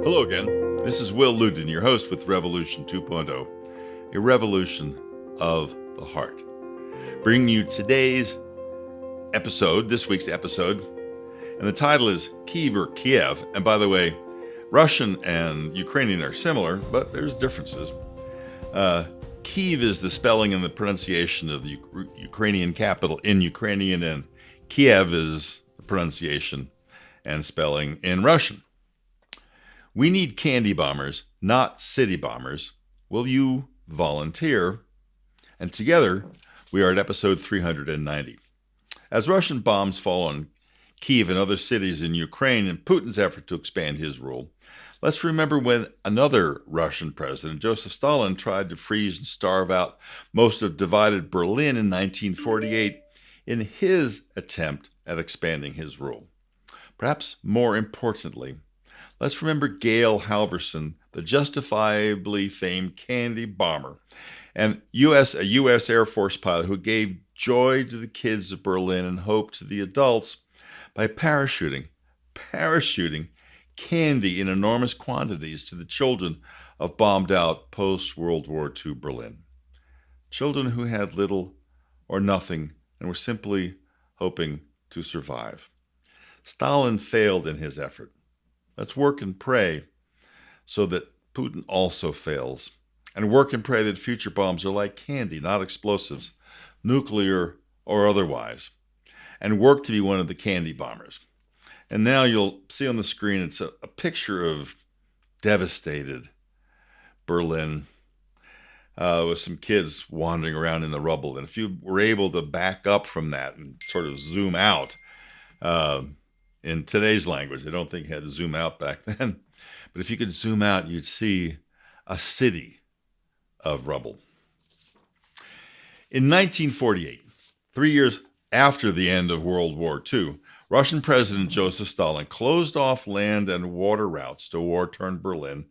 Hello again. This is Will Luden, your host with Revolution 2.0, a revolution of the heart. Bringing you today's episode, this week's episode, and the title is Kiev or Kiev. And by the way, Russian and Ukrainian are similar, but there's differences. Kiev is the spelling and the pronunciation of the Ukrainian capital in Ukrainian, and Kiev is the pronunciation and spelling in Russian. We need candy bombers, not city bombers. Will you volunteer? And together, we are at episode 390. As Russian bombs fall on Kiev and other cities in Ukraine in Putin's effort to expand his rule, let's remember when another Russian president, Joseph Stalin, tried to freeze and starve out most of divided Berlin in 1948 in his attempt at expanding his rule. Perhaps more importantly, let's remember Gail Halvorson, the justifiably famed candy bomber, and a U.S. Air Force pilot who gave joy to the kids of Berlin and hope to the adults by parachuting candy in enormous quantities to the children of bombed-out post-World War II Berlin. Children who had little or nothing and were simply hoping to survive. Stalin failed in his effort. Let's work and pray so that Putin also fails, and work and pray that future bombs are like candy, not explosives, nuclear or otherwise, and work to be one of the candy bombers. And now you'll see on the screen, it's a picture of devastated Berlin with some kids wandering around in the rubble. And if you were able to back up from that and sort of zoom out, in today's language, I don't think you had to zoom out back then, but if you could zoom out, you'd see a city of rubble. In 1948, 3 years after the end of World War II, Russian President Joseph Stalin closed off land and water routes to war-torn Berlin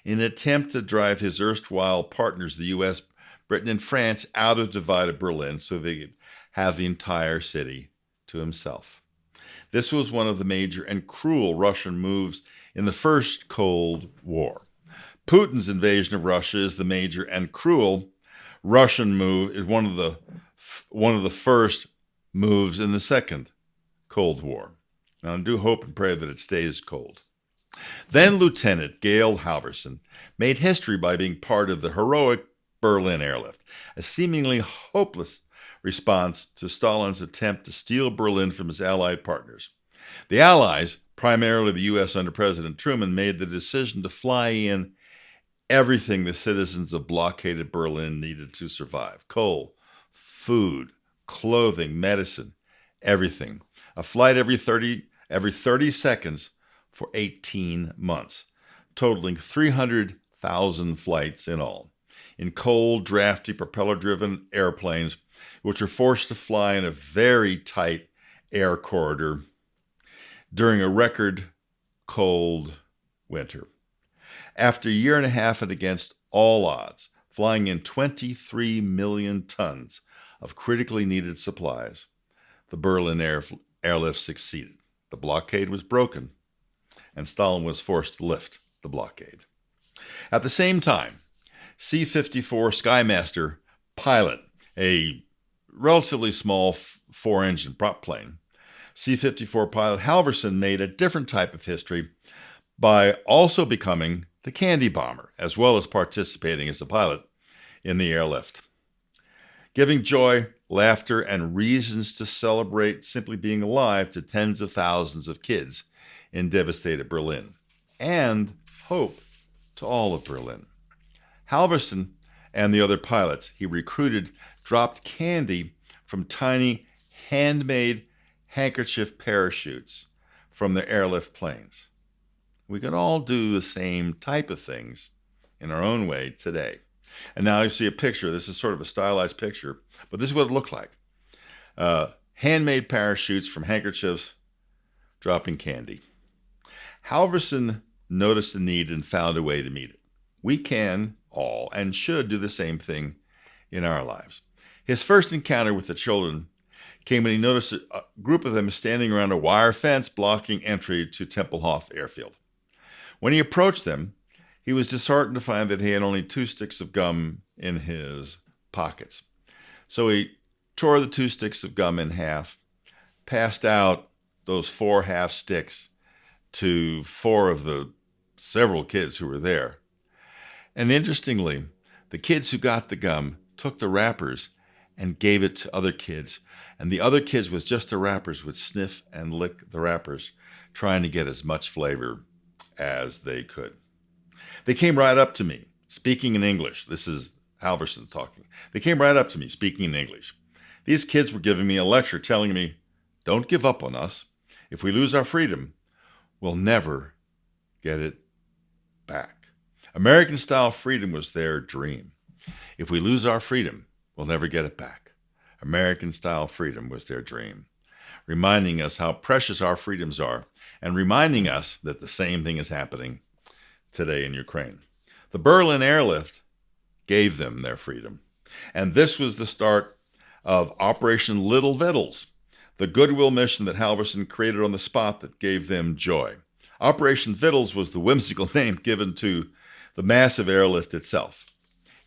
in an attempt to drive his erstwhile partners, the U.S., Britain, and France, out of divided Berlin so they could have the entire city to himself. This was one of the major and cruel Russian moves in the first Cold War. Putin's invasion of Russia is the major and cruel Russian move, is one of the first moves in the second Cold War. Now, I do hope and pray that it stays cold. Then Lieutenant Gail Halvorson made history by being part of the heroic Berlin airlift, a seemingly hopeless response to Stalin's attempt to steal Berlin from his Allied partners. The Allies, primarily the U.S. under President Truman, made the decision to fly in everything the citizens of blockaded Berlin needed to survive: coal, food, clothing, medicine, everything. A flight every 30 seconds for 18 months, totaling 300,000 flights in all, in cold, drafty, propeller-driven airplanes, which are forced to fly in a very tight air corridor during a record cold winter. After a year and a half and against all odds, flying in 23 million tons of critically needed supplies, the Berlin airlift succeeded. The blockade was broken, and Stalin was forced to lift the blockade. At the same time, C-54 Skymaster pilot, a relatively small four-engine prop plane, C-54 pilot Halvorson made a different type of history by also becoming the candy bomber, as well as participating as a pilot in the airlift, giving joy, laughter, and reasons to celebrate simply being alive to tens of thousands of kids in devastated Berlin, and hope to all of Berlin. Halvorson and the other pilots he recruited dropped candy from tiny handmade handkerchief parachutes from their airlift planes. We can all do the same type of things in our own way today. And now you see a picture. This is sort of a stylized picture, but this is what it looked like. Handmade parachutes from handkerchiefs dropping candy. Halvorson noticed the need and found a way to meet it. We can all and should do the same thing in our lives. His first encounter with the children came when he noticed a group of them standing around a wire fence blocking entry to Tempelhof Airfield. When he approached them, he was disheartened to find that he had only 2 sticks of gum in his pockets. So he tore the 2 sticks of gum in half, passed out those 4 half sticks to 4 of the several kids who were there. And interestingly, the kids who got the gum took the wrappers and gave it to other kids. And the other kids with just the wrappers would sniff and lick the wrappers, trying to get as much flavor as they could. They came right up to me, speaking in English. This is Halverson talking. They came right up to me, speaking in English. These kids were giving me a lecture, telling me, don't give up on us. If we lose our freedom, we'll never get it back. American-style freedom was their dream. If we lose our freedom, we'll never get it back. American-style freedom was their dream, reminding us how precious our freedoms are and reminding us that the same thing is happening today in Ukraine. The Berlin airlift gave them their freedom, and this was the start of Operation Little Vittles, the goodwill mission that Halverson created on the spot that gave them joy. Operation Vittles was the whimsical name given to the massive airlift itself.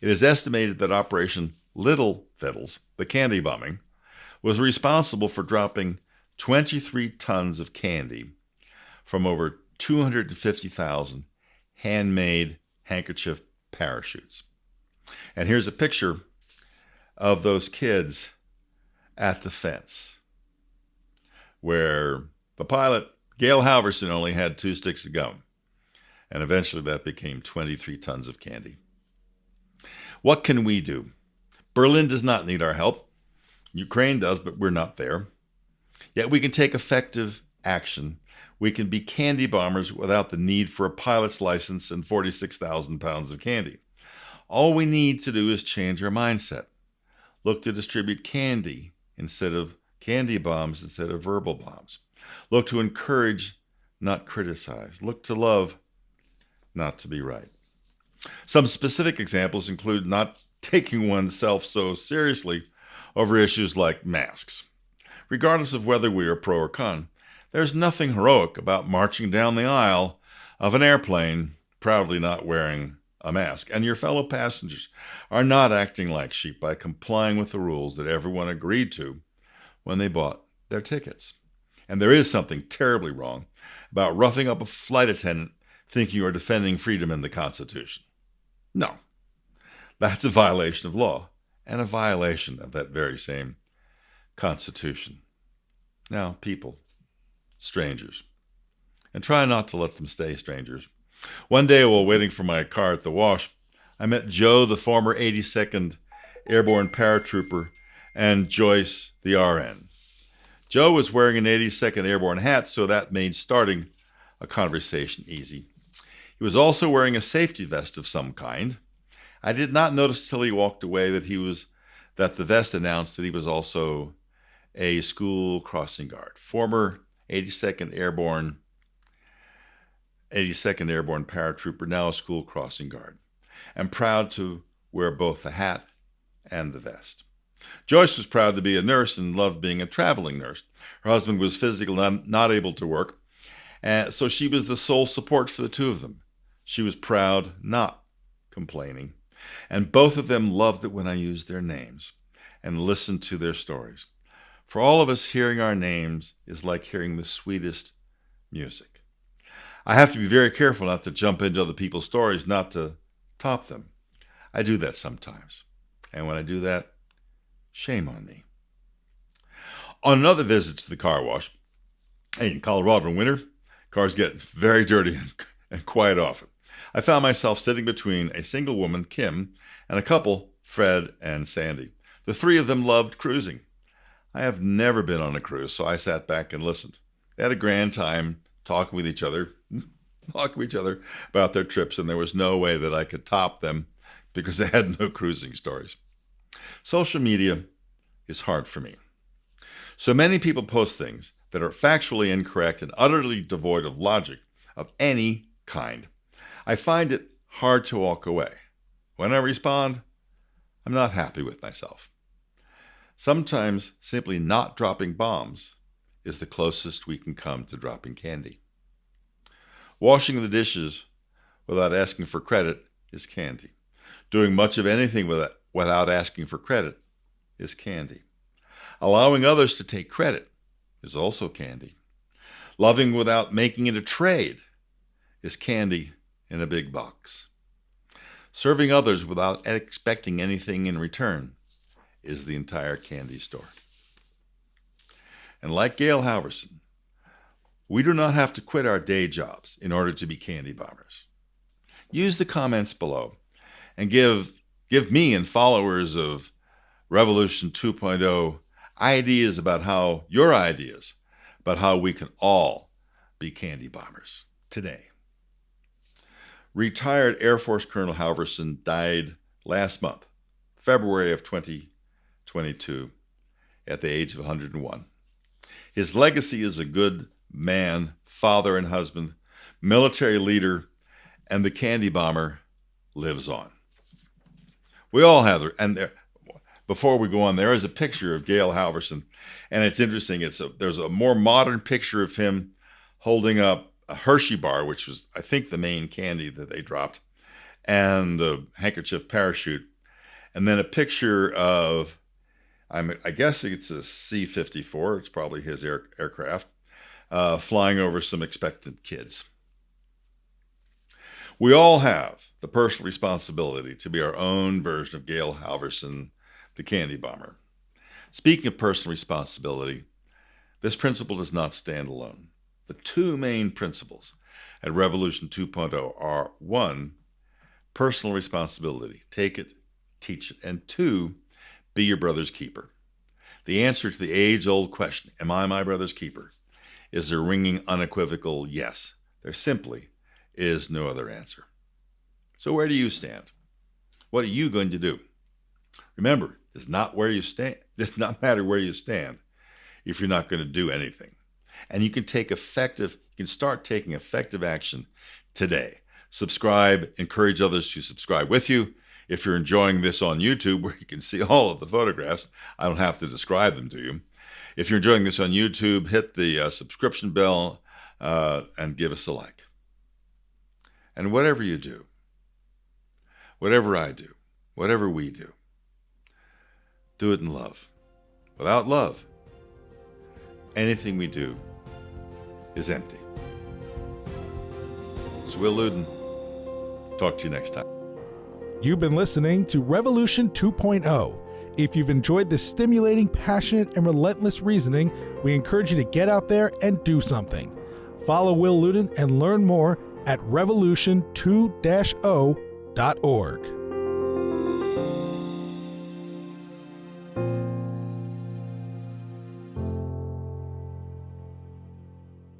It is estimated that Operation Little Vittles, the candy bombing, was responsible for dropping 23 tons of candy from over 250,000 handmade handkerchief parachutes. And here's a picture of those kids at the fence, where the pilot, Gail Halverson, only had 2 sticks of gum. And eventually that became 23 tons of candy. What can we do? Berlin does not need our help. Ukraine does, but we're not there. Yet we can take effective action. We can be candy bombers without the need for a pilot's license and 46,000 pounds of candy. All we need to do is change our mindset. Look to distribute candy instead of candy bombs instead of verbal bombs. Look to encourage, not criticize. Look to love, not to be right. Some specific examples include not taking oneself so seriously over issues like masks. Regardless of whether we are pro or con, there's nothing heroic about marching down the aisle of an airplane proudly not wearing a mask, and your fellow passengers are not acting like sheep by complying with the rules that everyone agreed to when they bought their tickets. And there is something terribly wrong about roughing up a flight attendant thinking you are defending freedom in the Constitution. No, that's a violation of law and a violation of that very same Constitution. Now, people, strangers, and try not to let them stay strangers. One day while waiting for my car at the wash, I met Joe, the former 82nd Airborne paratrooper, and Joyce, the RN. Joe was wearing an 82nd Airborne hat, so that made starting a conversation easy. He was also wearing a safety vest of some kind. I did not notice till he walked away that the vest announced that he was also a school crossing guard, former 82nd Airborne paratrooper, now a school crossing guard, and proud to wear both the hat and the vest. Joyce was proud to be a nurse and loved being a traveling nurse. Her husband was physically not able to work, so she was the sole support for the two of them. She was proud, not complaining, and both of them loved it when I used their names and listened to their stories. For all of us, hearing our names is like hearing the sweetest music. I have to be very careful not to jump into other people's stories, not to top them. I do that sometimes. And when I do that, shame on me. On another visit to the car wash, in Colorado in winter, cars get very dirty and quiet often. I found myself sitting between a single woman, Kim, and a couple, Fred and Sandy. The three of them loved cruising. I have never been on a cruise, so I sat back and listened. They had a grand time talking with each other about their trips, and there was no way that I could top them because they had no cruising stories. Social media is hard for me. So many people post things that are factually incorrect and utterly devoid of logic of any kind. I find it hard to walk away. When I respond, I'm not happy with myself. Sometimes simply not dropping bombs is the closest we can come to dropping candy. Washing the dishes without asking for credit is candy. Doing much of anything without asking for credit is candy. Allowing others to take credit is also candy. Loving without making it a trade is candy in a big box. Serving others without expecting anything in return is the entire candy store. And like Gail Halvorson, we do not have to quit our day jobs in order to be candy bombers. Use the comments below and give me and followers of Revolution 2.0 ideas about how we can all be candy bombers today. Retired Air Force Colonel Halvorson died last month, February of 2022, at the age of 101. His legacy is a good man, father and husband, military leader, and the candy bomber lives on. We all have, before we go on, there is a picture of Gail Halvorson, and it's interesting. There's a more modern picture of him holding up a Hershey bar, which was, I think, the main candy that they dropped, and a handkerchief parachute, and then a picture of, I guess it's a C-54, it's probably his aircraft, flying over some expectant kids. We all have the personal responsibility to be our own version of Gail Halvorson, the candy bomber. Speaking of personal responsibility, this principle does not stand alone. The two main principles at Revolution 2.0 are: 1, personal responsibility, take it, teach it, and 2, be your brother's keeper. The answer to the age-old question, am I my brother's keeper, is a ringing, unequivocal yes. There simply is no other answer. So where do you stand? What are you going to do? Remember, it does not matter where you stand if you're not going to do anything. And you can start taking effective action today. Subscribe, encourage others to subscribe with you. If you're enjoying this on YouTube, where you can see all of the photographs, I don't have to describe them to you. If you're enjoying this on YouTube, hit the subscription bell and give us a like. And whatever you do, whatever I do, whatever we do it in love. Without love, anything we do is empty. It's Will Luden. Talk to you next time. You've been listening to Revolution 2.0. If you've enjoyed this stimulating, passionate, and relentless reasoning, we encourage you to get out there and do something. Follow Will Luden and learn more at revolution2-0.org.